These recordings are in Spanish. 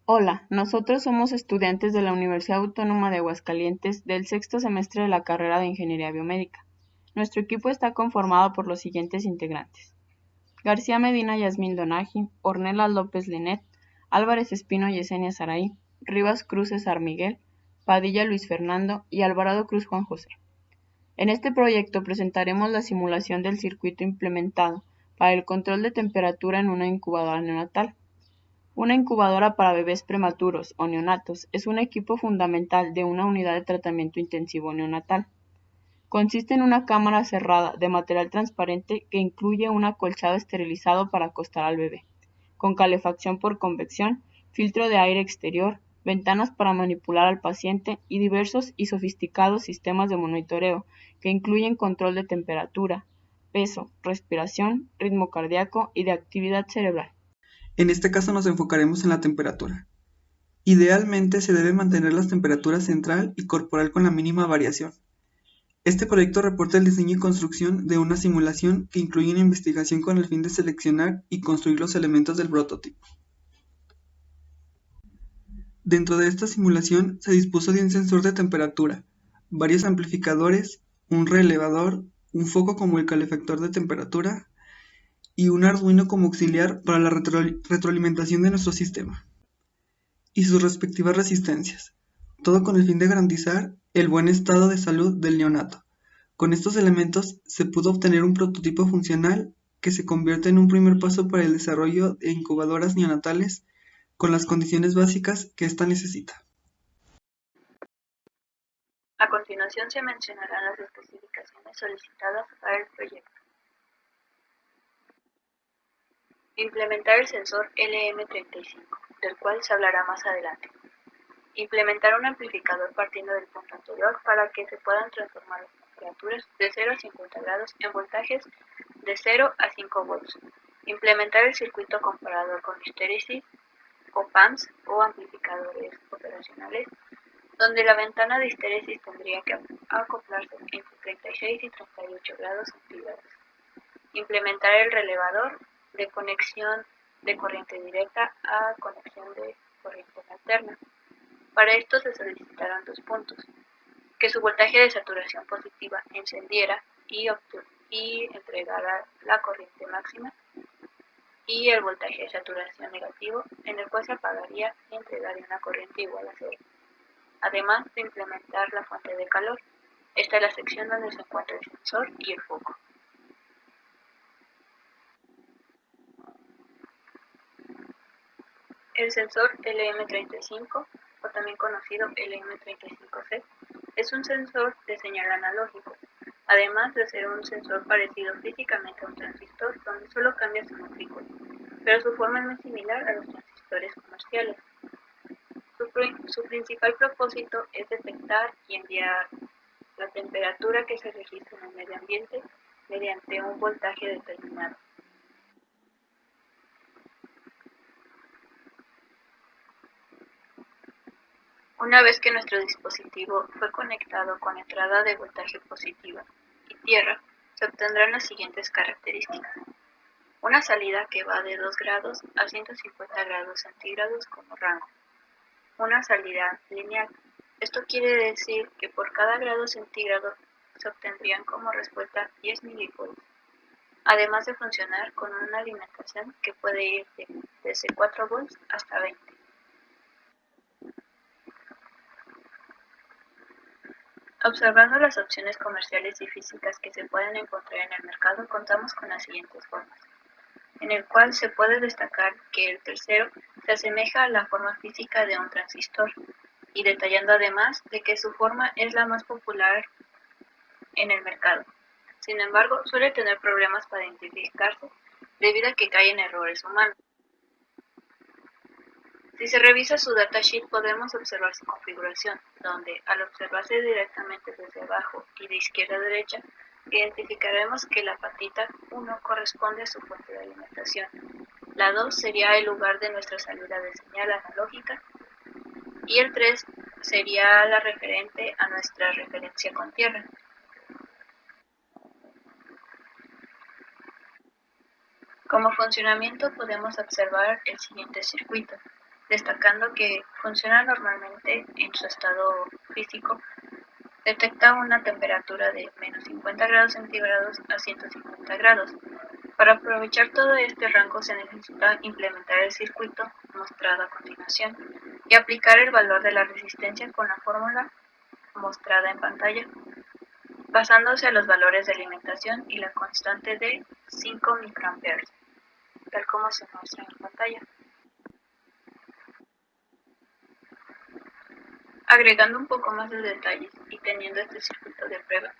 Hola, nosotros somos estudiantes de la Universidad Autónoma de Aguascalientes del sexto semestre de la carrera de Ingeniería Biomédica. Nuestro equipo está conformado por los siguientes integrantes: García Medina Yasmín Donaji, Ornelas López Linet, Álvarez Espino Yesenia Saraí, Rivas Cruz César Miguel, Padilla Luis Fernando y Alvarado Cruz Juan José. En este proyecto presentaremos la simulación del circuito implementado para el control de temperatura en una incubadora neonatal. Una incubadora para bebés prematuros o neonatos es un equipo fundamental de una unidad de tratamiento intensivo neonatal. Consiste en una cámara cerrada de material transparente que incluye un acolchado esterilizado para acostar al bebé, con calefacción por convección, filtro de aire exterior, ventanas para manipular al paciente y diversos y sofisticados sistemas de monitoreo que incluyen control de temperatura, peso, respiración, ritmo cardíaco y de actividad cerebral. En este caso nos enfocaremos en la temperatura. Idealmente se debe mantener las temperaturas central y corporal con la mínima variación. Este proyecto reporta el diseño y construcción de una simulación que incluye una investigación con el fin de seleccionar y construir los elementos del prototipo. Dentro de esta simulación se dispuso de un sensor de temperatura, varios amplificadores, un relevador, un foco como el calefactor de temperatura y un Arduino como auxiliar para la retroalimentación de nuestro sistema y sus respectivas resistencias, todo con el fin de garantizar el buen estado de salud del neonato. Con estos elementos se pudo obtener un prototipo funcional que se convierte en un primer paso para el desarrollo de incubadoras neonatales con las condiciones básicas que ésta necesita. A continuación se mencionarán las especificaciones solicitadas para el proyecto. Implementar el sensor LM35, del cual se hablará más adelante. Implementar un amplificador partiendo del punto anterior para que se puedan transformar las temperaturas de 0 a 50 grados en voltajes de 0 a 5 volts. Implementar el circuito comparador con histéresis o PAMS o amplificadores operacionales, donde la ventana de histéresis tendría que acoplarse entre 36 y 38 grados centígrados. Implementar el relevador de conexión de corriente directa a conexión de corriente alterna. Para esto se solicitaron dos puntos: que su voltaje de saturación positiva encendiera y entregara la corriente máxima, y el voltaje de saturación negativo, en el cual se apagaría y entregaría una corriente igual a cero. Además de implementar la fuente de calor. Esta es la sección donde se encuentra el sensor y el foco. El sensor LM35, o también conocido LM35C, es un sensor de señal analógico, además de ser un sensor parecido físicamente a un transistor, donde solo cambia su matrícula, pero su forma es muy similar a los transistores comerciales. Su principal propósito es detectar y enviar la temperatura que se registra en el medio ambiente mediante un voltaje determinado. Una vez que nuestro dispositivo fue conectado con entrada de voltaje positiva y tierra, se obtendrán las siguientes características: una salida que va de 2 grados a 150 grados centígrados como rango, una salida lineal. Esto quiere decir que por cada grado centígrado se obtendrían como respuesta 10 milivolts, además de funcionar con una alimentación que puede ir desde 4 volts hasta 20. Observando las opciones comerciales y físicas que se pueden encontrar en el mercado, contamos con las siguientes formas, en el cual se puede destacar que el tercero se asemeja a la forma física de un transistor, y detallando además de que su forma es la más popular en el mercado. Sin embargo, suele tener problemas para identificarse debido a que cae en errores humanos. Si se revisa su datasheet, podemos observar su configuración, donde al observarse directamente desde abajo y de izquierda a derecha, identificaremos que la patita 1 corresponde a su fuente de alimentación, la 2 sería el lugar de nuestra salida de señal analógica y el 3 sería la referente a nuestra referencia con tierra. Como funcionamiento podemos observar el siguiente circuito. destacando que funciona normalmente en su estado físico. Detecta una temperatura de menos 50 grados centígrados a 150 grados. Para aprovechar todo este rango se necesita implementar el circuito mostrado a continuación y aplicar el valor de la resistencia con la fórmula mostrada en pantalla, basándose en los valores de alimentación y la constante de 5 microamperes, tal como se muestra en pantalla. Agregando un poco más de detalles y teniendo este circuito de prueba,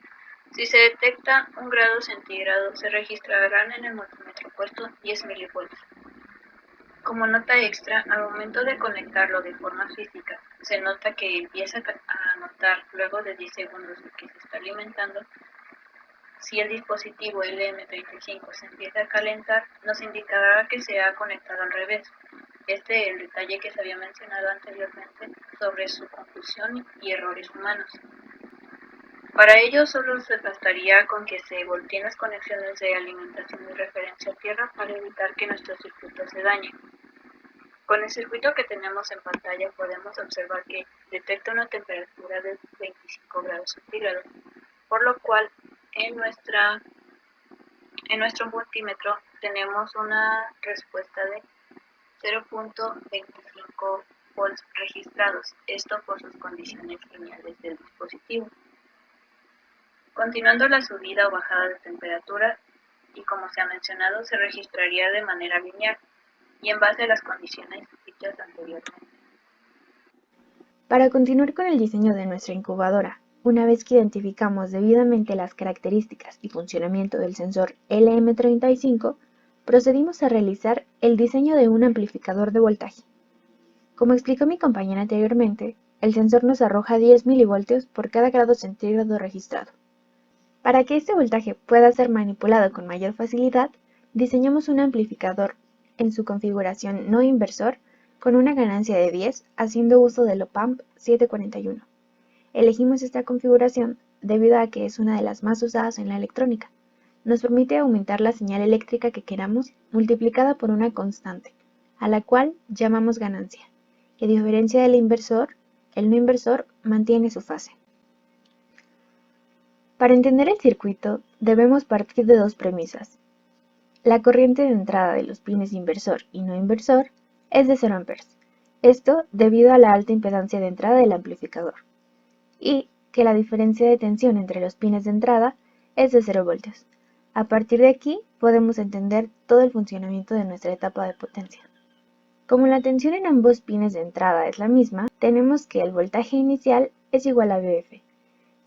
si se detecta un grado centígrado, se registrarán en el multímetro puesto 10 milivoltios. Como nota extra, al momento de conectarlo de forma física, se nota que empieza a anotar luego de 10 segundos que se está alimentando. Si el dispositivo LM35 se empieza a calentar, nos indicará que se ha conectado al revés. Este es el detalle que se había mencionado anteriormente sobre su confusión y errores humanos. Para ello solo se bastaría con que se volteen las conexiones de alimentación y referencia a tierra para evitar que nuestro circuito se dañe. Con el circuito que tenemos en pantalla podemos observar que detecta una temperatura de 25 grados centígrados, por lo cual en nuestro multímetro tenemos una respuesta de 0.25 volts registrados, esto por sus condiciones lineales del dispositivo. Continuando la subida o bajada de temperatura, y como se ha mencionado, se registraría de manera lineal y en base a las condiciones dichas anteriormente. Para continuar con el diseño de nuestra incubadora, una vez que identificamos debidamente las características y funcionamiento del sensor LM35, procedimos a realizar el diseño de un amplificador de voltaje. Como explicó mi compañera anteriormente, el sensor nos arroja 10 milivoltios por cada grado centígrado registrado. Para que este voltaje pueda ser manipulado con mayor facilidad, diseñamos un amplificador en su configuración no inversor con una ganancia de 10 haciendo uso del op-amp 741. Elegimos esta configuración debido a que es una de las más usadas en la electrónica. Nos permite aumentar la señal eléctrica que queramos multiplicada por una constante, a la cual llamamos ganancia, y a diferencia del inversor, el no inversor mantiene su fase. Para entender el circuito, debemos partir de dos premisas. La corriente de entrada de los pines inversor y no inversor es de 0 amperes, esto debido a la alta impedancia de entrada del amplificador, y que la diferencia de tensión entre los pines de entrada es de 0 voltios. A partir de aquí podemos entender todo el funcionamiento de nuestra etapa de potencia. Como la tensión en ambos pines de entrada es la misma, tenemos que el voltaje inicial es igual a Vf.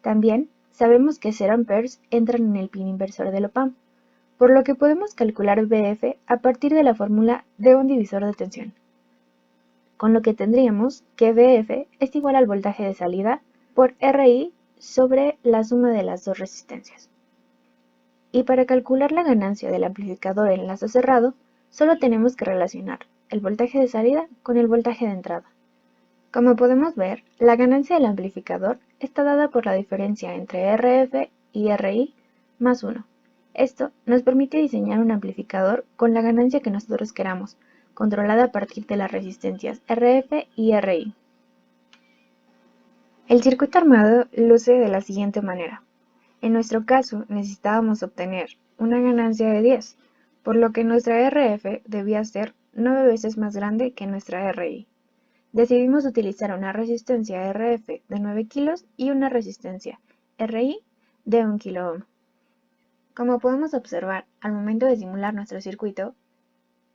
También sabemos que 0 amperes entran en el pin inversor del op-amp, por lo que podemos calcular Vf a partir de la fórmula de un divisor de tensión, con lo que tendríamos que Vf es igual al voltaje de salida por Ri sobre la suma de las dos resistencias. Y para calcular la ganancia del amplificador en enlace cerrado, solo tenemos que relacionar el voltaje de salida con el voltaje de entrada. Como podemos ver, la ganancia del amplificador está dada por la diferencia entre Rf y Ri más 1. Esto nos permite diseñar un amplificador con la ganancia que nosotros queramos, controlada a partir de las resistencias Rf y Ri. El circuito armado luce de la siguiente manera. En nuestro caso necesitábamos obtener una ganancia de 10, por lo que nuestra Rf debía ser 9 veces más grande que nuestra Ri. Decidimos utilizar una resistencia Rf de 9 kilos y una resistencia Ri de 1 kilo ohm. Como podemos observar, al momento de simular nuestro circuito,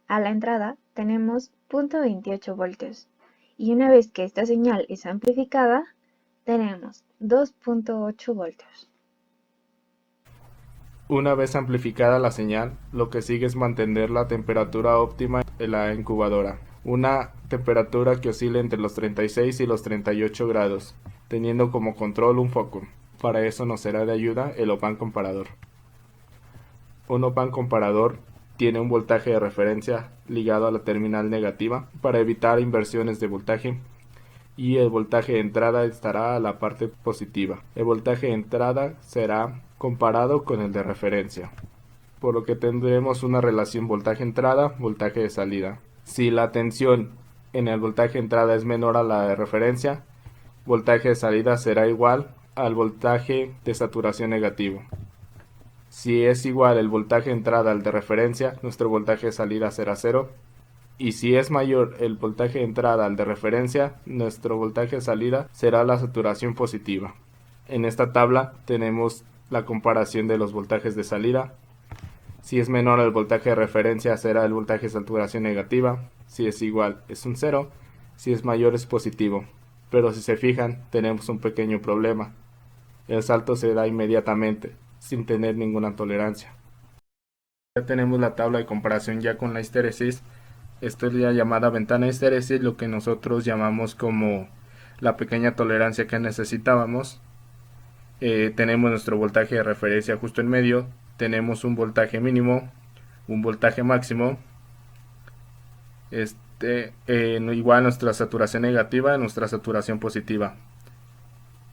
a la entrada tenemos 0.28 voltios y una vez que esta señal es amplificada, tenemos 2.8 voltios. Una vez amplificada la señal, lo que sigue es mantener la temperatura óptima en la incubadora, una temperatura que oscila entre los 36 y los 38 grados, teniendo como control un foco. Para eso nos será de ayuda el op-amp comparador. Un op-amp comparador tiene un voltaje de referencia ligado a la terminal negativa para evitar inversiones de voltaje, y el voltaje de entrada estará a la parte positiva. El voltaje de entrada será comparado con el de referencia, por lo que tendremos una relación voltaje entrada, voltaje de salida. Si la tensión en el voltaje de entrada es menor a la de referencia, voltaje de salida será igual al voltaje de saturación negativo. Si es igual el voltaje de entrada al de referencia, nuestro voltaje de salida será 0. Y si es mayor el voltaje de entrada al de referencia, nuestro voltaje de salida será la saturación positiva. En esta tabla tenemos la comparación de los voltajes de salida. Si es menor al voltaje de referencia, será el voltaje de saturación negativa. Si es igual, es un 0. Si es mayor, es positivo. Pero si se fijan, tenemos un pequeño problema. El salto se da inmediatamente, sin tener ninguna tolerancia. Ya tenemos la tabla de comparación ya con la histéresis. Esto es la llamada ventana de histéresis, lo que nosotros llamamos como la pequeña tolerancia que necesitábamos. Tenemos nuestro voltaje de referencia justo en medio. Tenemos un voltaje mínimo, un voltaje máximo. Igual nuestra saturación negativa, nuestra saturación positiva.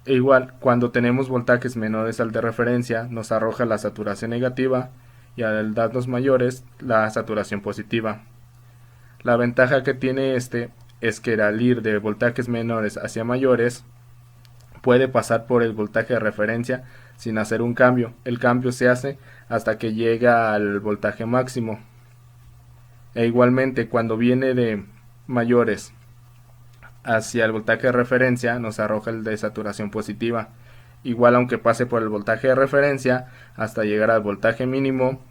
E igual, cuando tenemos voltajes menores al de referencia, nos arroja la saturación negativa y al datos mayores, la saturación positiva. La ventaja que tiene es que al ir de voltajes menores hacia mayores, puede pasar por el voltaje de referencia sin hacer un cambio. El cambio se hace hasta que llega al voltaje máximo. E igualmente, cuando viene de mayores hacia el voltaje de referencia, nos arroja el de saturación positiva. Igual, aunque pase por el voltaje de referencia hasta llegar al voltaje mínimo,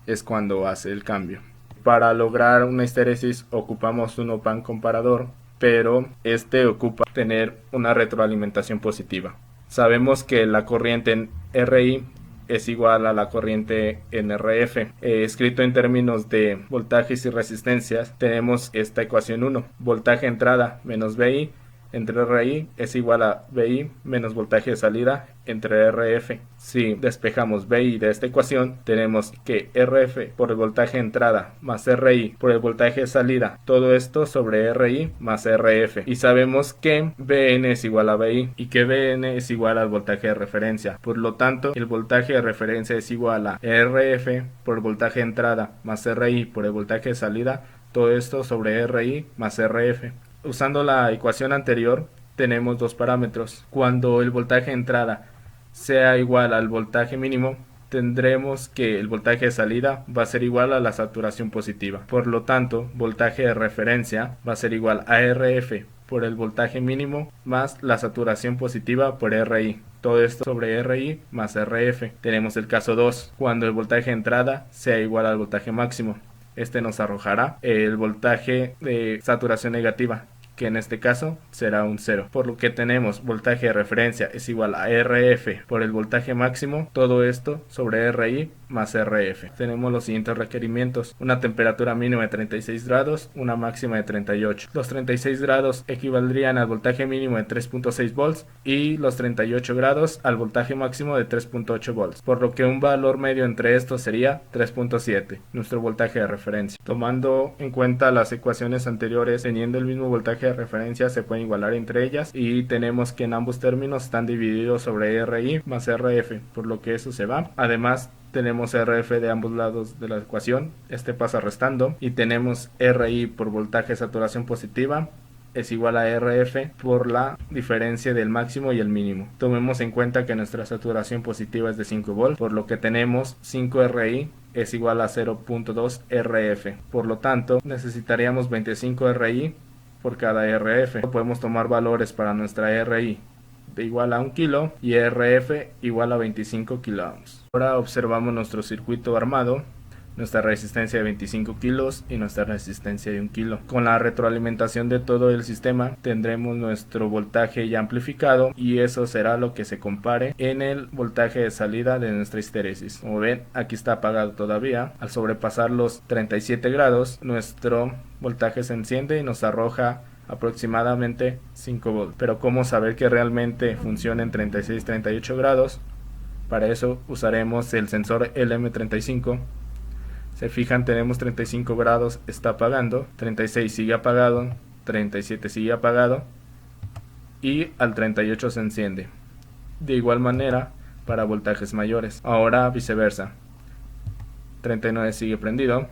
es cuando hace el cambio. Para lograr una histéresis ocupamos un op-amp comparador, pero ocupa tener una retroalimentación positiva. Sabemos que la corriente en RI es igual a la corriente en RF. Escrito en términos de voltajes y resistencias, tenemos esta ecuación 1. Voltaje entrada menos VI entre RI es igual a VI menos voltaje de salida entre RF. Si despejamos VI de esta ecuación, tenemos que RF por el voltaje de entrada más RI por el voltaje de salida, todo esto sobre RI más RF. Y sabemos que Vn es igual a VI y que Vn es igual al voltaje de referencia. Por lo tanto, el voltaje de referencia es igual a RF por el voltaje de entrada más RI por el voltaje de salida, todo esto sobre RI más RF. Usando la ecuación anterior, tenemos dos parámetros. Cuando el voltaje de entrada sea igual al voltaje mínimo, tendremos que el voltaje de salida va a ser igual a la saturación positiva. Por lo tanto, voltaje de referencia va a ser igual a RF por el voltaje mínimo más la saturación positiva por RI. Todo esto sobre RI más RF. Tenemos el caso 2, cuando el voltaje de entrada sea igual al voltaje máximo. Nos arrojará el voltaje de saturación negativa, que en este caso será un 0, por lo que tenemos voltaje de referencia es igual a RF por el voltaje máximo, todo esto sobre RI más RF. Tenemos los siguientes requerimientos: una temperatura mínima de 36 grados, una máxima de 38. Los 36 grados equivaldrían al voltaje mínimo de 3.6 volts y los 38 grados al voltaje máximo de 3.8 volts, por lo que un valor medio entre estos sería 3.7, nuestro voltaje de referencia. Tomando en cuenta las ecuaciones anteriores, teniendo el mismo voltaje de referencia, se pueden igualar entre ellas y tenemos que en ambos términos están divididos sobre RI más RF, por lo que eso se va. Además, tenemos RF de ambos lados de la ecuación, pasa restando, y tenemos RI por voltaje de saturación positiva es igual a RF por la diferencia del máximo y el mínimo. Tomemos en cuenta que nuestra saturación positiva es de 5 volts, por lo que tenemos 5 RI es igual a 0.2 RF. Por lo tanto, necesitaríamos 25 RI por cada RF. Podemos tomar valores para nuestra RI de igual a 1 kilo y RF igual a 25 kiloohms. Ahora observamos nuestro circuito armado, nuestra resistencia de 25 kilos y nuestra resistencia de 1 kilo. Con la retroalimentación de todo el sistema tendremos nuestro voltaje ya amplificado y eso será lo que se compare en el voltaje de salida de nuestra histéresis. Como ven, aquí está apagado todavía. Al sobrepasar los 37 grados, nuestro voltaje se enciende y nos arroja aproximadamente 5 volts. Pero ¿cómo saber que realmente funciona en 36-38 grados? Para eso usaremos el sensor LM35. Se fijan, tenemos 35 grados, está apagando, 36 sigue apagado, 37 sigue apagado y al 38 se enciende. De igual manera para voltajes mayores. Ahora viceversa, 39 sigue prendido,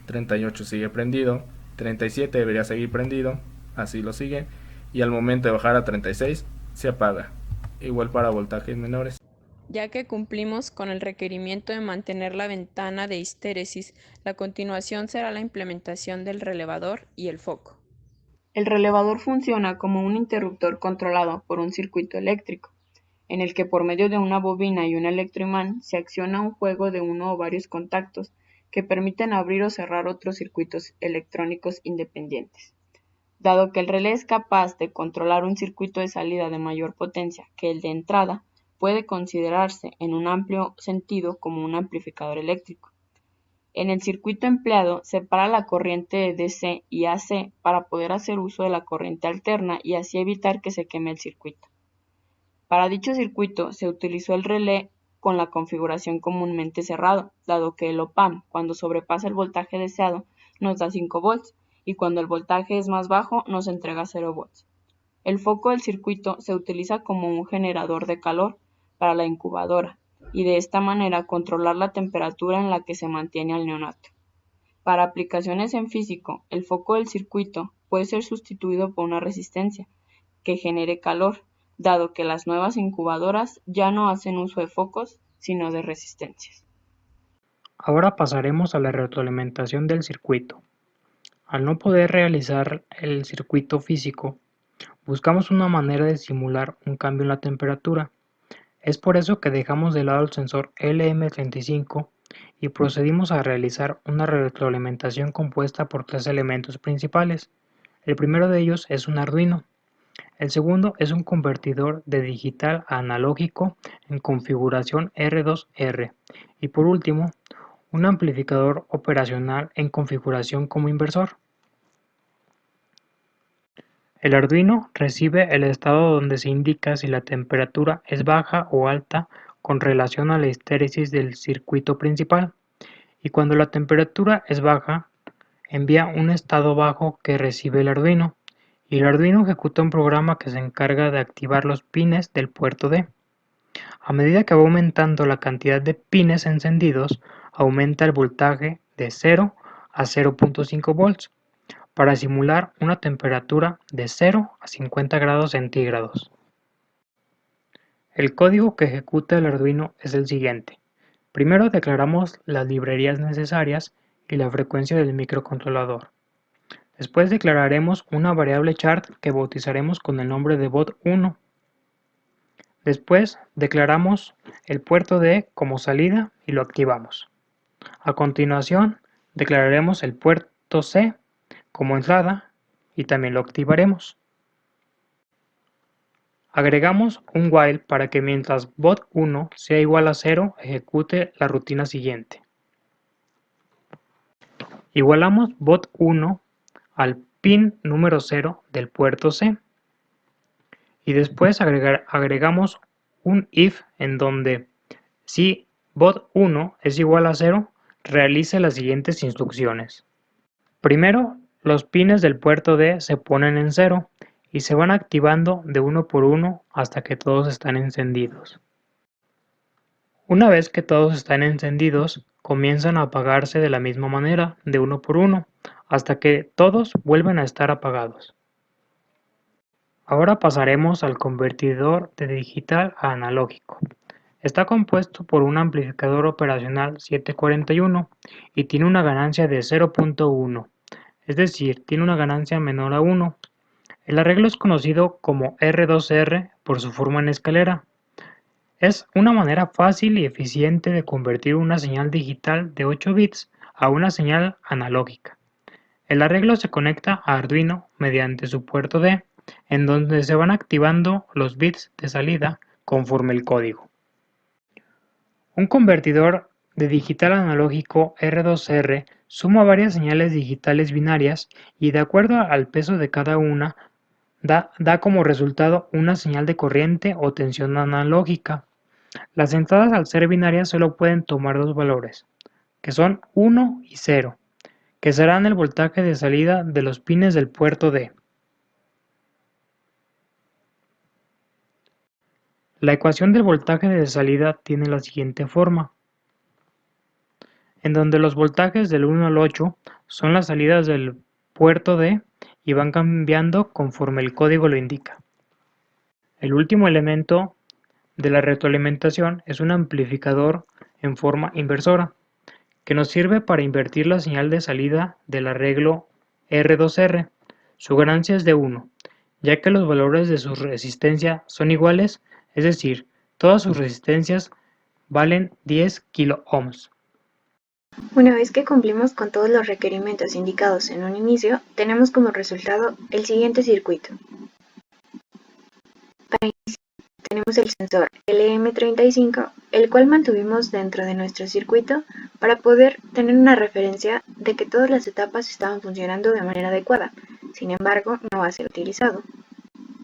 38 sigue prendido 37 debería seguir prendido, así lo sigue, y al momento de bajar a 36 se apaga. Igual para voltajes menores. Ya que cumplimos con el requerimiento de mantener la ventana de histéresis, la continuación será la implementación del relevador y el foco. El relevador funciona como un interruptor controlado por un circuito eléctrico, en el que por medio de una bobina y un electroimán se acciona un juego de uno o varios contactos que permiten abrir o cerrar otros circuitos electrónicos independientes. Dado que el relé es capaz de controlar un circuito de salida de mayor potencia que el de entrada, puede considerarse en un amplio sentido como un amplificador eléctrico. En el circuito empleado, separa la corriente de DC y AC para poder hacer uso de la corriente alterna y así evitar que se queme el circuito. Para dicho circuito se utilizó el relé con la configuración comúnmente cerrado, dado que el op-amp, cuando sobrepasa el voltaje deseado, nos da 5 volts y cuando el voltaje es más bajo nos entrega 0 volts. El foco del circuito se utiliza como un generador de calor para la incubadora y de esta manera controlar la temperatura en la que se mantiene al neonato. Para aplicaciones en físico, el foco del circuito puede ser sustituido por una resistencia que genere calor, dado que las nuevas incubadoras ya no hacen uso de focos, sino de resistencias. Ahora pasaremos a la retroalimentación del circuito. Al no poder realizar el circuito físico, buscamos una manera de simular un cambio en la temperatura. Es por eso que dejamos de lado el sensor LM35 y procedimos a realizar una retroalimentación compuesta por 3 elementos principales. El primero de ellos es un Arduino. El segundo es un convertidor de digital a analógico en configuración R2R. Y por último, un amplificador operacional en configuración como inversor. El Arduino recibe el estado donde se indica si la temperatura es baja o alta con relación a la histéresis del circuito principal, y cuando la temperatura es baja, envía un estado bajo que recibe el Arduino, y el Arduino ejecuta un programa que se encarga de activar los pines del puerto D. A medida que va aumentando la cantidad de pines encendidos, aumenta el voltaje de 0 a 0.5 volts, para simular una temperatura de 0 a 50 grados centígrados. El código que ejecuta el Arduino es el siguiente. Primero declaramos las librerías necesarias y la frecuencia del microcontrolador. Después declararemos una variable chart que bautizaremos con el nombre de bot1. Después declaramos el puerto D como salida y lo activamos. A continuación declararemos el puerto C como entrada y también lo activaremos. Agregamos un while para que mientras bot1 sea igual a 0 ejecute la rutina siguiente. Igualamos bot1 al pin número 0 del puerto C y después agregamos un if en donde si bot1 es igual a 0 realice las siguientes instrucciones. Primero, los pines del puerto D se ponen en 0 y se van activando de uno por uno hasta que todos están encendidos. Una vez que todos están encendidos, comienzan a apagarse de la misma manera, de uno por uno, hasta que todos vuelven a estar apagados. Ahora pasaremos al convertidor de digital a analógico. Está compuesto por un amplificador operacional 741 y tiene una ganancia de 0.1. Es decir, tiene una ganancia menor a 1. El arreglo es conocido como R2R por su forma en escalera. Es una manera fácil y eficiente de convertir una señal digital de 8 bits a una señal analógica. El arreglo se conecta a Arduino mediante su puerto D, en donde se van activando los bits de salida conforme el código. Un convertidor de digital a analógico R2R suma varias señales digitales binarias y de acuerdo al peso de cada una da como resultado una señal de corriente o tensión analógica. Las entradas al ser binarias solo pueden tomar dos valores, que son 1 y 0, que serán el voltaje de salida de los pines del puerto D. La ecuación del voltaje de salida tiene la siguiente forma, en donde los voltajes del 1 al 8 son las salidas del puerto D y van cambiando conforme el código lo indica. El último elemento de la retroalimentación es un amplificador en forma inversora, que nos sirve para invertir la señal de salida del arreglo R2R. Su ganancia es de 1, ya que los valores de su resistencia son iguales, es decir, todas sus resistencias valen 10 kiloohms. Una vez que cumplimos con todos los requerimientos indicados en un inicio, tenemos como resultado el siguiente circuito. Para iniciar, tenemos el sensor LM35, el cual mantuvimos dentro de nuestro circuito para poder tener una referencia de que todas las etapas estaban funcionando de manera adecuada. Sin embargo, no va a ser utilizado.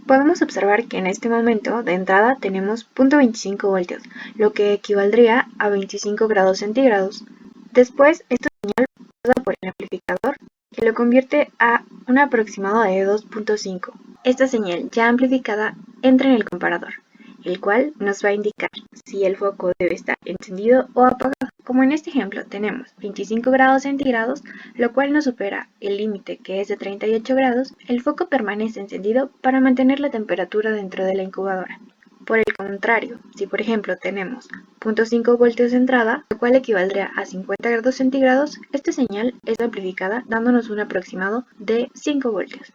Podemos observar que en este momento de entrada tenemos 0.25 voltios, lo que equivaldría a 25 grados centígrados. Después, esta señal pasa por el amplificador, que lo convierte a un aproximado de 2.5. Esta señal ya amplificada entra en el comparador, el cual nos va a indicar si el foco debe estar encendido o apagado. Como en este ejemplo tenemos 25 grados centígrados, lo cual no supera el límite que es de 38 grados, el foco permanece encendido para mantener la temperatura dentro de la incubadora. Por el contrario, si por ejemplo tenemos 0.5 voltios de entrada, lo cual equivaldría a 50 grados centígrados, esta señal es amplificada dándonos un aproximado de 5 voltios.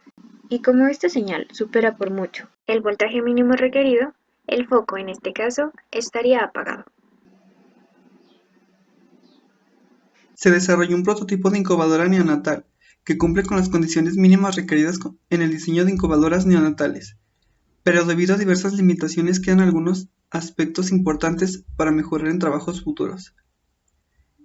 Y como esta señal supera por mucho el voltaje mínimo requerido, el foco en este caso estaría apagado. Se desarrolló un prototipo de incubadora neonatal que cumple con las condiciones mínimas requeridas en el diseño de incubadoras neonatales, pero debido a diversas limitaciones quedan algunos aspectos importantes para mejorar en trabajos futuros.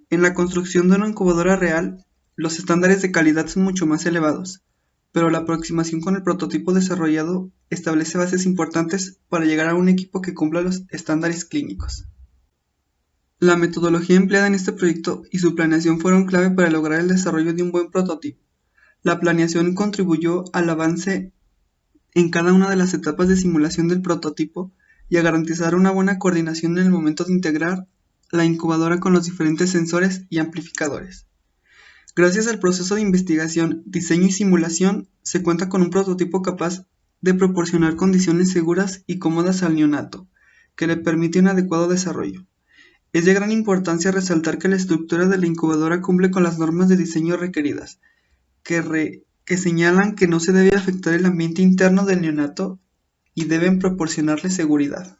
En la construcción de una incubadora real, los estándares de calidad son mucho más elevados, pero la aproximación con el prototipo desarrollado establece bases importantes para llegar a un equipo que cumpla los estándares clínicos. La metodología empleada en este proyecto y su planeación fueron clave para lograr el desarrollo de un buen prototipo. La planeación contribuyó al avance en cada una de las etapas de simulación del prototipo y a garantizar una buena coordinación en el momento de integrar la incubadora con los diferentes sensores y amplificadores. Gracias al proceso de investigación, diseño y simulación, se cuenta con un prototipo capaz de proporcionar condiciones seguras y cómodas al neonato, que le permite un adecuado desarrollo. Es de gran importancia resaltar que la estructura de la incubadora cumple con las normas de diseño requeridas, que señalan que no se debe afectar el ambiente interno del neonato y deben proporcionarle seguridad.